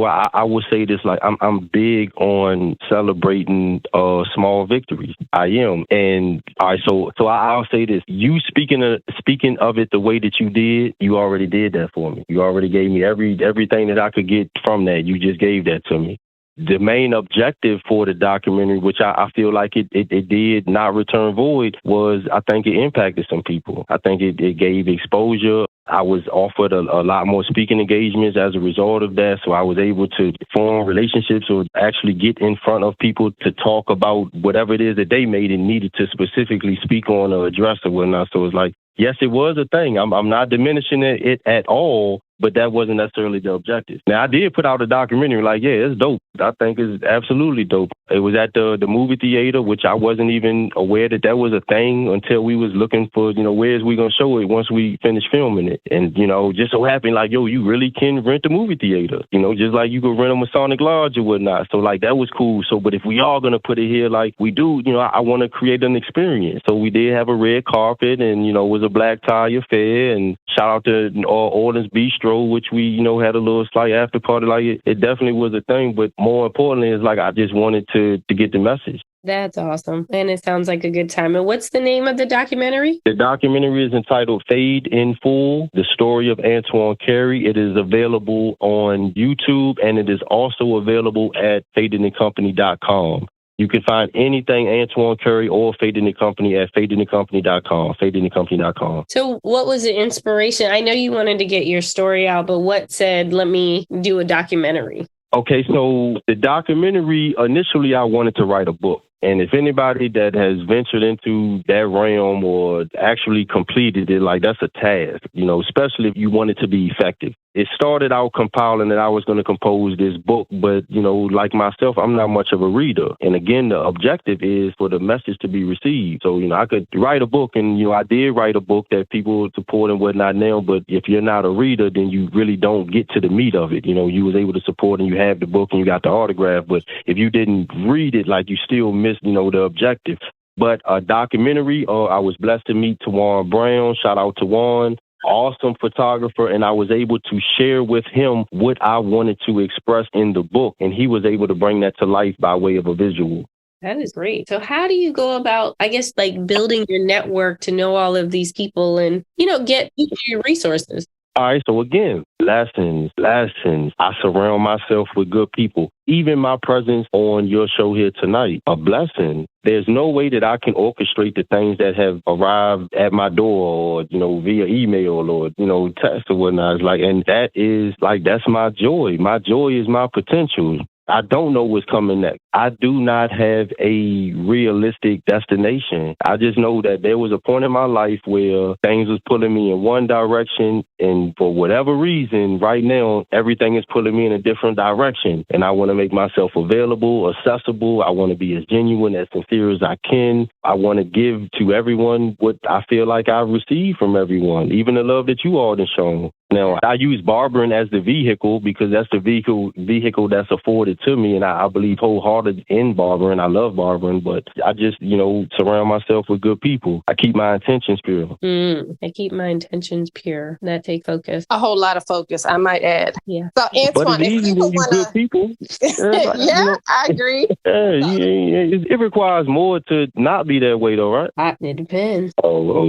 I will say this, like I'm big on celebrating small victories. I am. And all right, so I'll say this. You speaking of it the way that you did, you already did that for me. You already gave me everything that I could get from that. You just gave that to me. The main objective for the documentary, which I feel like it did not return void, was I think it impacted some people. I think it gave exposure. I was offered a lot more speaking engagements as a result of that. So I was able to form relationships or actually get in front of people to talk about whatever it is that they made and needed to specifically speak on or address or whatnot. So it's like, yes, it was a thing. I'm not diminishing it at all, but that wasn't necessarily the objective. Now, I did put out a documentary like, yeah, it's dope. I think it's absolutely dope. It was at the movie theater, which I wasn't even aware that was a thing until we was looking for, where's we going to show it once we finish filming it. And, just so happened like, yo, you really can rent the movie theater, just like you could rent a Masonic Lodge or whatnot. So like, that was cool. So, but if we are going to put it here like we do, I want to create an experience. So we did have a red carpet and, it was a black tie affair, and shout out to Orleans Bistro, which we, had a little slight after party. Like it definitely was a thing. But more importantly, is like I just wanted to get the message. That's awesome. And it sounds like a good time. And what's the name of the documentary? The documentary is entitled Fade in Full, the story of Antoine Carey. It is available on YouTube, and it is also available at fadingthecompany.com. You can find anything Antoine Carey or Fade in the Company at fadingthecompany.com, fadingthecompany.com. So what was the inspiration? I know you wanted to get your story out, but what said, let me do a documentary? Okay, so the documentary, initially I wanted to write a book. And if anybody that has ventured into that realm or actually completed it, like that's a task, especially if you want it to be effective. It started out compiling that I was going to compose this book, but, like myself, I'm not much of a reader. And again, the objective is for the message to be received. So, I could write a book and, I did write a book that people support and whatnot now, but if you're not a reader, then you really don't get to the meat of it. You was able to support and you have the book and you got the autograph, but if you didn't read it, like you still missed, the objective. But a documentary, I was blessed to meet Tawan Brown. Shout out to Tawan. Awesome photographer, and I was able to share with him what I wanted to express in the book, and he was able to bring that to life by way of a visual. That is great. So how do you go about, I guess, like building your network to know all of these people and, get your resources? All right, so again, lessons. I surround myself with good people. Even my presence on your show here tonight, a blessing. There's no way that I can orchestrate the things that have arrived at my door or, via email or, text or whatnot. And that's my joy. My joy is my potential. I don't know what's coming next. I do not have a realistic destination. I just know that there was a point in my life where things was pulling me in one direction, and for whatever reason, right now, everything is pulling me in a different direction. And I want to make myself available, accessible. I want to be as genuine, as sincere as I can. I want to give to everyone what I feel like I've received from everyone, even the love that you all have shown. Now, I use barbering as the vehicle because that's the vehicle that's afforded to me, and I believe wholehearted in barbering. I love barbering, but I just, surround myself with good people. I keep my intentions pure. I keep my intentions pure. That take focus. A whole lot of focus, I might add. Yeah. So, Antoine, if people want good people. I agree. It requires more to not be that way, though, right? It depends. Well,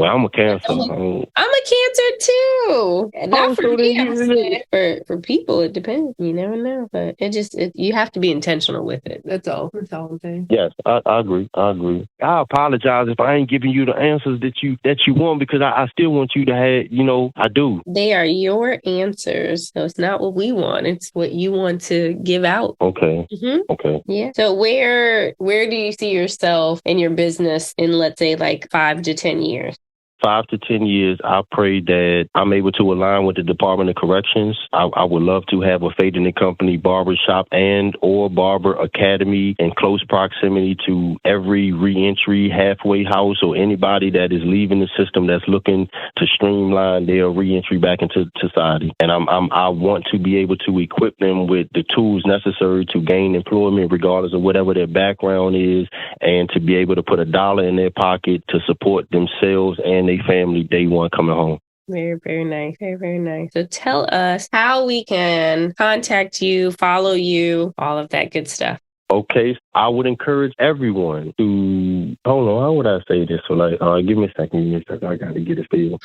I'm a Cancer. I'm a Cancer, too. Not for me, for people, it depends. You never know, but you have to be intentional with it. That's all I'm saying. Yes, I agree. I apologize if I ain't giving you the answers that you want, because I still want you to have, I do. They are your answers, so it's not what we want; it's what you want to give out. Okay. Mm-hmm. Okay. Yeah. So where do you see yourself and your business in, let's say, like 5 to 10 years? 5 to 10 years, I pray that I'm able to align with the Department of Corrections. I would love to have a Faden & Company barbershop and or barber academy in close proximity to every reentry halfway house or anybody that is leaving the system that's looking to streamline their reentry back into society. And I want to be able to equip them with the tools necessary to gain employment regardless of whatever their background is, and to be able to put $1 in their pocket to support themselves and their family day one coming home. Very, very nice. Very, very nice. So tell us how we can contact you, follow you, all of that good stuff. Okay, I would encourage everyone to, how would I say this? So give me a second. I got to get it feel.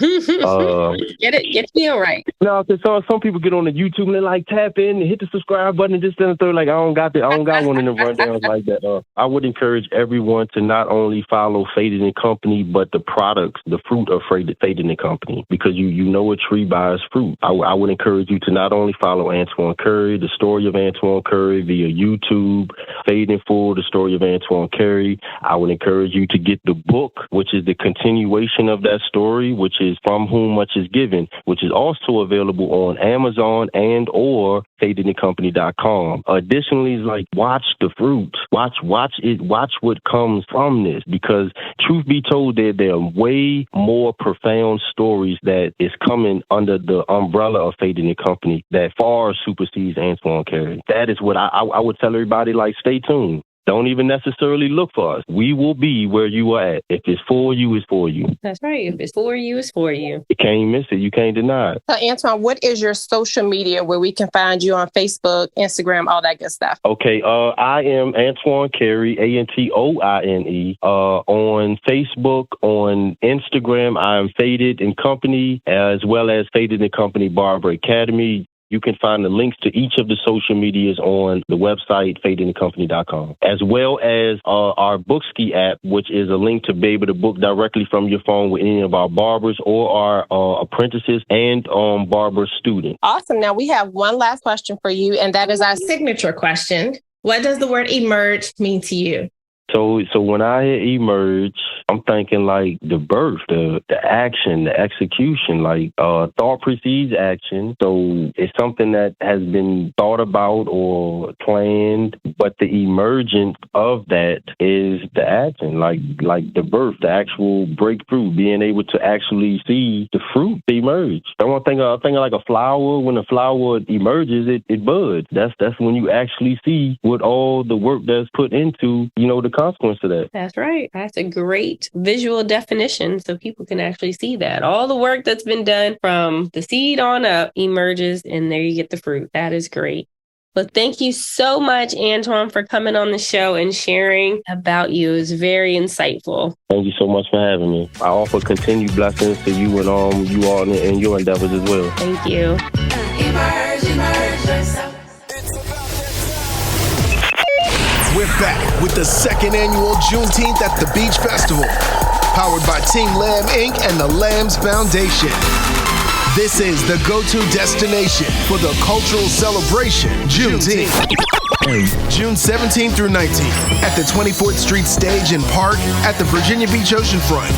Get feel right. No, because some people get on the YouTube and they tap in and hit the subscribe button and just then third. I don't got one in the rundowns like that. I would encourage everyone to not only follow Faden & Company, but the products, the fruit of Faden & Company, because you know a tree by its fruit. I would encourage you to not only follow Antoine Carey, the story of Antoine Carey via YouTube, Fade in Full, the story of Antoine Carey. I would encourage you to get the book, which is the continuation of that story, which is From Whom Much Is Given, which is also available on Amazon and or FadenandCompany.com. Additionally, watch the fruit. Watch what comes from this, because truth be told, there are way more profound stories that is coming under the umbrella of Faden & Company that far supersedes Antoine Carey. That is what I would tell everybody, stay tuned. Don't even necessarily look for us. We will be where you are at. If it's for you, it's for you. That's right. If it's for you, it's for you. You can't miss it. You can't deny it. So, Antoine, what is your social media where we can find you on Facebook, Instagram, all that good stuff? Okay. I am Antoine Carey, Antoine. On Facebook, on Instagram, I am Faded & Company, as well as Faded & Company Barber Academy. You can find the links to each of the social medias on the website, FadenandCompany.com, as well as our Bookski app, which is a link to be able to book directly from your phone with any of our barbers or our apprentices and barber students. Awesome. Now, we have one last question for you, and that is our signature question. What does the word emerge mean to you? So when I hear emerge, I'm thinking like the birth, the action, the execution, like thought precedes action. So it's something that has been thought about or planned, but the emergence of that is the action, like the birth, the actual breakthrough, being able to actually see the fruit emerge. I'm thinking like a flower. When a flower emerges, it buds. That's when you actually see what all the work that's put into, the consequence of that. That's right. That's a great visual definition so people can actually see that. All the work that's been done from the seed on up emerges, and there you get the fruit. That is great. But thank you so much, Antoine, for coming on the show and sharing about you. It was very insightful. Thank you so much for having me. I offer continued blessings to you and you all in your endeavors as well. Thank you. Emerge yourself. We're back with the second annual Juneteenth at the Beach Festival, powered by Team Lamb Inc. and the Lambs Foundation. This is the go-to destination for the cultural celebration, Juneteenth. June 17th through 19th at the 24th Street Stage and Park at the Virginia Beach Oceanfront.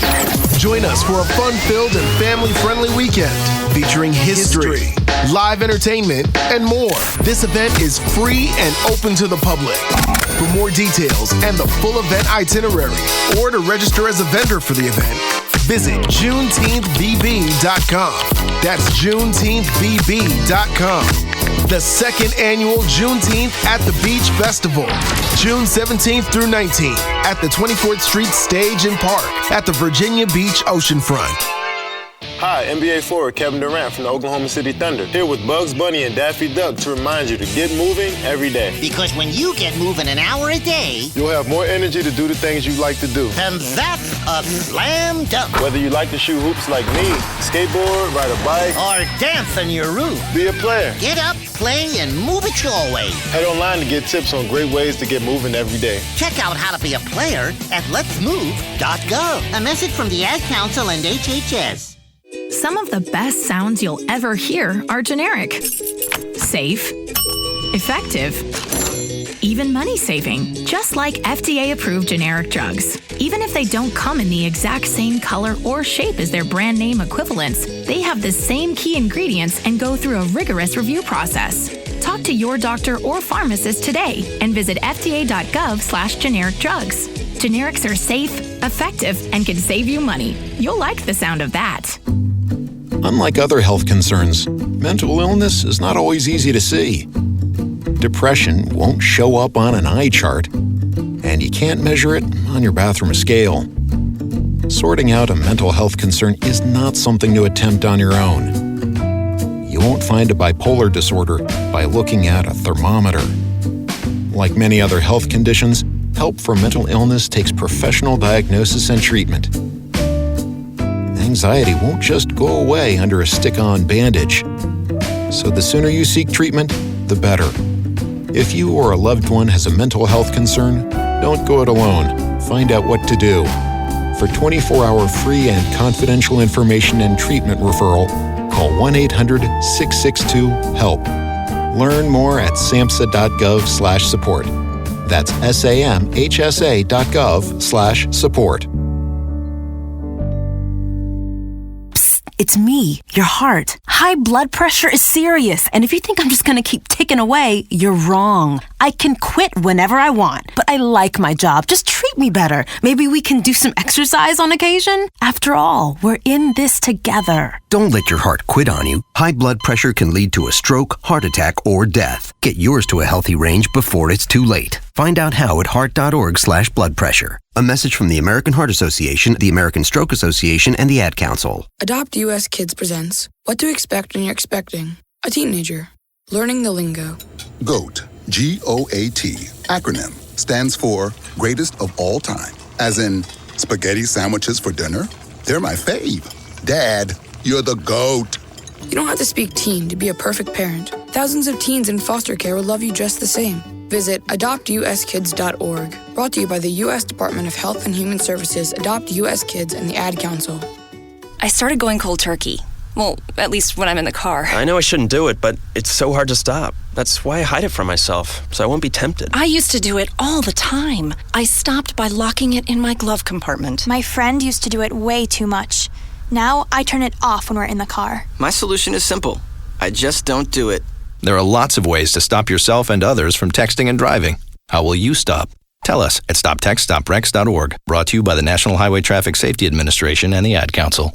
Join us for a fun-filled and family-friendly weekend featuring history, live entertainment, and more. This event is free and open to the public. For more details and the full event itinerary, or to register as a vendor for the event, visit JuneteenthBB.com. That's JuneteenthBB.com. The second annual Juneteenth at the Beach Festival, June 17th through 19th at the 24th Street Stage and Park at the Virginia Beach Oceanfront. Hi, NBA forward Kevin Durant from the Oklahoma City Thunder, here with Bugs Bunny and Daffy Duck to remind you to get moving every day. Because when you get moving an hour a day, you'll have more energy to do the things you like to do. And that's a slam dunk. Whether you like to shoot hoops like me, skateboard, ride a bike, or dance on your roof, be a player. Get up, play, and move it your way. Head online to get tips on great ways to get moving every day. Check out how to be a player at letsmove.gov. A message from the Ad Council and HHS. Some of the best sounds you'll ever hear are generic, safe, effective, even money-saving, just like FDA-approved generic drugs. Even if they don't come in the exact same color or shape as their brand name equivalents, they have the same key ingredients and go through a rigorous review process. Talk to your doctor or pharmacist today and visit fda.gov/generic drugs. Generics are safe, effective, and can save you money. You'll like the sound of that. Unlike other health concerns, mental illness is not always easy to see. Depression won't show up on an eye chart, and you can't measure it on your bathroom scale. Sorting out a mental health concern is not something to attempt on your own. You won't find a bipolar disorder by looking at a thermometer. Like many other health conditions, help for mental illness takes professional diagnosis and treatment. Anxiety won't just go away under a stick-on bandage. So the sooner you seek treatment, the better. If you or a loved one has a mental health concern, don't go it alone. Find out what to do. For 24-hour free and confidential information and treatment referral, call 1-800-662-HELP. Learn more at samhsa.gov/support. That's samhsa.gov/support. It's me, your heart. High blood pressure is serious, and if you think I'm just gonna keep ticking away, you're wrong. I can quit whenever I want, but I like my job. Just treat me better. Maybe we can do some exercise on occasion? After all, we're in this together. Don't let your heart quit on you. High blood pressure can lead to a stroke, heart attack, or death. Get yours to a healthy range before it's too late. Find out how at heart.org/blood pressure. A message from the American Heart Association, the American Stroke Association, and the Ad Council. Adopt US Kids presents What to Expect When You're Expecting a Teenager. Learning the Lingo. GOAT, G-O-A-T, acronym, stands for Greatest of All Time. As in, spaghetti sandwiches for dinner? They're my fave. Dad, you're the GOAT. You don't have to speak teen to be a perfect parent. Thousands of teens in foster care will love you just the same. Visit adoptuskids.org. Brought to you by the U.S. Department of Health and Human Services, Adopt U.S. Kids, and the Ad Council. I started going cold turkey. Well, at least when I'm in the car. I know I shouldn't do it, but it's so hard to stop. That's why I hide it from myself, so I won't be tempted. I used to do it all the time. I stopped by locking it in my glove compartment. My friend used to do it way too much. Now I turn it off when we're in the car. My solution is simple. I just don't do it. There are lots of ways to stop yourself and others from texting and driving. How will you stop? Tell us at stoptextstoprex.org. Brought to you by the National Highway Traffic Safety Administration and the Ad Council.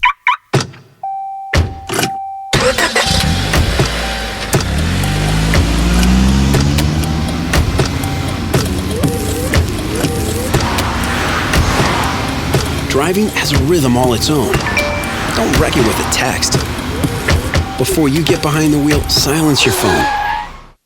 Driving has a rhythm all its own. Don't wreck it with a text. Before you get behind the wheel, silence your phone.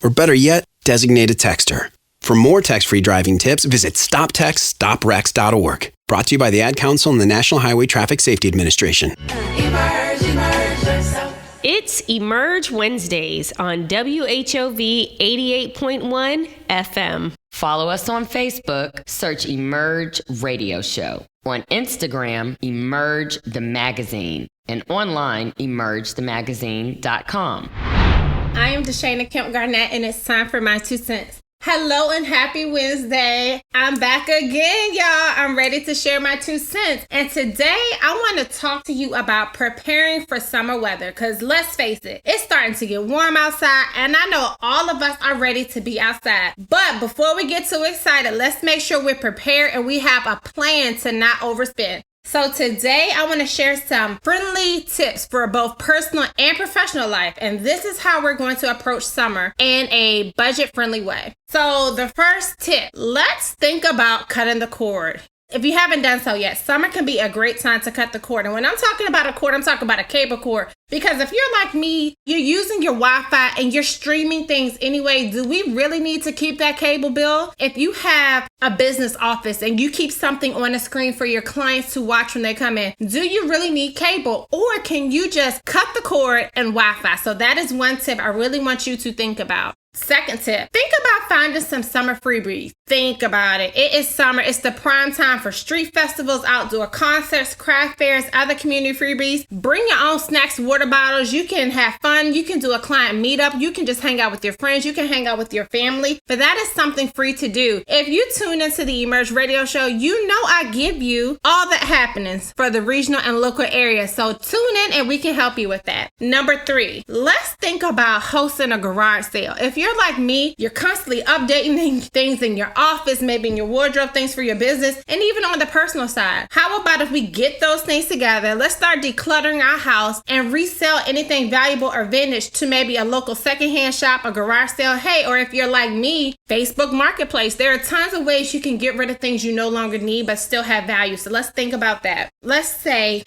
Or better yet, designate a texter. For more text-free driving tips, visit stoptextstoprex.org. Brought to you by the Ad Council and the National Highway Traffic Safety Administration. Emerge yourself. It's Emerge Wednesdays on WHOV 88.1 FM. Follow us on Facebook, search Emerge Radio Show. On Instagram, Emerge the Magazine. And online, emergethemagazine.com. I am Deshana Kemp Garnett, and it's time for my 2 cents. Hello and happy Wednesday. I'm back again, y'all. I'm ready to share my 2 cents. And today I want to talk to you about preparing for summer weather, because let's face it, it's starting to get warm outside, and I know all of us are ready to be outside. But before we get too excited, let's make sure we're prepared and we have a plan to not overspend. So today I want to share some friendly tips for both personal and professional life. And this is how we're going to approach summer in a budget-friendly way. So the first tip, let's think about cutting the cord. If you haven't done so yet, summer can be a great time to cut the cord. And when I'm talking about a cord, I'm talking about a cable cord. Because if you're like me, you're using your Wi-Fi and you're streaming things anyway, do we really need to keep that cable bill? If you have a business office and you keep something on the screen for your clients to watch when they come in, do you really need cable? Or can you just cut the cord and Wi-Fi? So that is one tip I really want you to think about. Second tip, think about finding some summer freebies. Think about it. It is summer. It's the prime time for street festivals, outdoor concerts, craft fairs, other community freebies. Bring your own snacks, water bottles. You can have fun. You can do a client meetup. You can just hang out with your friends. You can hang out with your family. But that is something free to do. If you tune into the Emerge Radio Show, you know I give you all the happenings for the regional and local area. So tune in and we can help you with that. Number 3, let's think about hosting a garage sale. If you're like me, you're constantly updating things in your office, maybe in your wardrobe, things for your business, and even on the personal side. How about if we get those things together, let's start decluttering our house and resell anything valuable or vintage to maybe a local secondhand shop, a garage sale, hey, or if you're like me, Facebook Marketplace. There are tons of ways you can get rid of things you no longer need but still have value. So let's think about that. Let's say,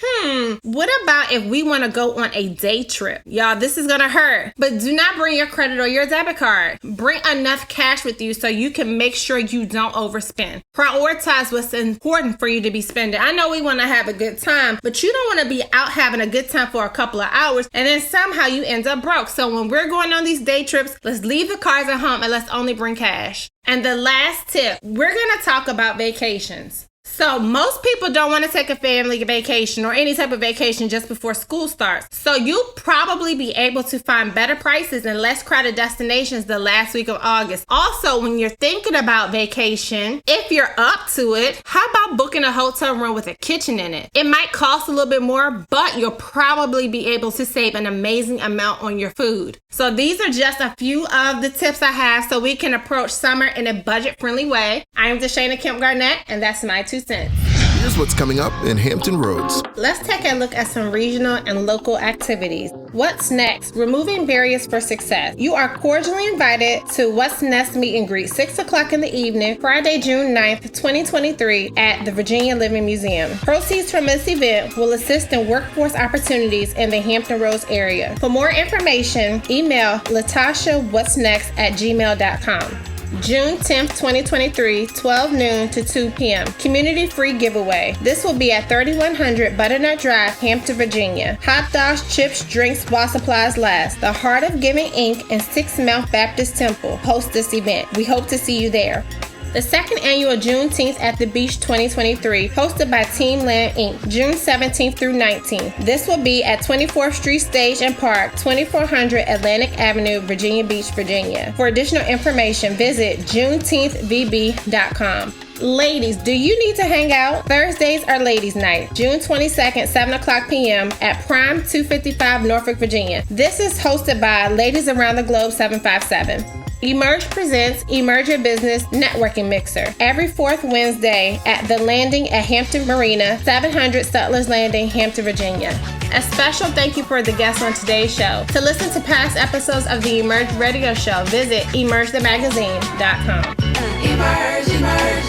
what about if we want to go on a day trip? Y'all, this is gonna hurt, but do not bring your credit or your debit card. Bring enough cash with you so you can make sure you don't overspend. Prioritize what's important for you to be spending. I know we want to have a good time, but you don't want to be out having a good time for a couple of hours and then somehow you end up broke. So when we're going on these day trips, let's leave the cars at home and let's only bring cash. And the last tip, we're going to talk about vacations. So most people don't want to take a family vacation or any type of vacation just before school starts. So you'll probably be able to find better prices and less crowded destinations the last week of August. Also, when you're thinking about vacation, if you're up to it, how about booking a hotel room with a kitchen in it? It might cost a little bit more, but you'll probably be able to save an amazing amount on your food. So these are just a few of the tips I have so we can approach summer in a budget-friendly way. I'm Deshana Kemp Garnett, and that's my 2 cents. Here's what's coming up in Hampton Roads. Let's take a look at some regional and local activities. What's next? Removing barriers for success. You are cordially invited to What's Next meet and greet, 6 o'clock in the evening, Friday, June 9th, 2023 at the Virginia Living Museum. Proceeds from this event will assist in workforce opportunities in the Hampton Roads area. For more information, email latashawhatsnext@gmail.com. June 10th, 2023, 12 noon to 2 p.m. Community free giveaway. This will be at 3100 Butternut Drive, Hampton, Virginia. Hot dogs, chips, drinks while supplies last. The Heart of Giving Inc. and Sixth Mount Baptist Temple host this event. We hope to see you there. The second annual Juneteenth at the Beach 2023, hosted by Team Land Inc., June 17th through 19th. This will be at 24th Street Stage and Park, 2400 Atlantic Avenue, Virginia Beach, Virginia. For additional information, visit juneteenthvb.com. Ladies, do you need to hang out? Thursdays are Ladies Night, June 22nd, 7 o'clock p.m. at Prime 255 Norfolk, Virginia. This is hosted by Ladies Around the Globe 757. Emerge presents Emerge Your Business Networking Mixer every fourth Wednesday at The Landing at Hampton Marina, 700 Sutlers Landing, Hampton, Virginia. A special thank you for the guests on today's show. To listen to past episodes of the Emerge Radio Show, visit emergethemagazine.com. Emerge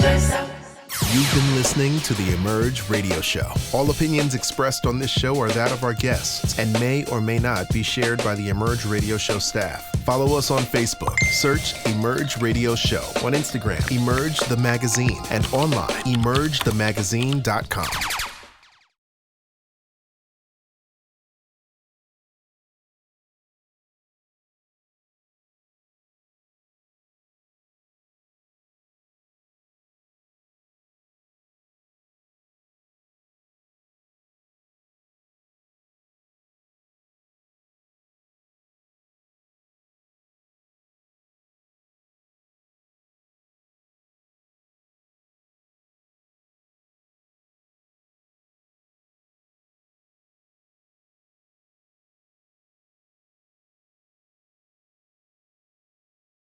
yourself. You've been listening to the Emerge Radio Show. All opinions expressed on this show are that of our guests and may or may not be shared by the Emerge Radio Show staff. Follow us on Facebook. Search Emerge Radio Show. On Instagram, Emerge the Magazine. And online, emergethemagazine.com.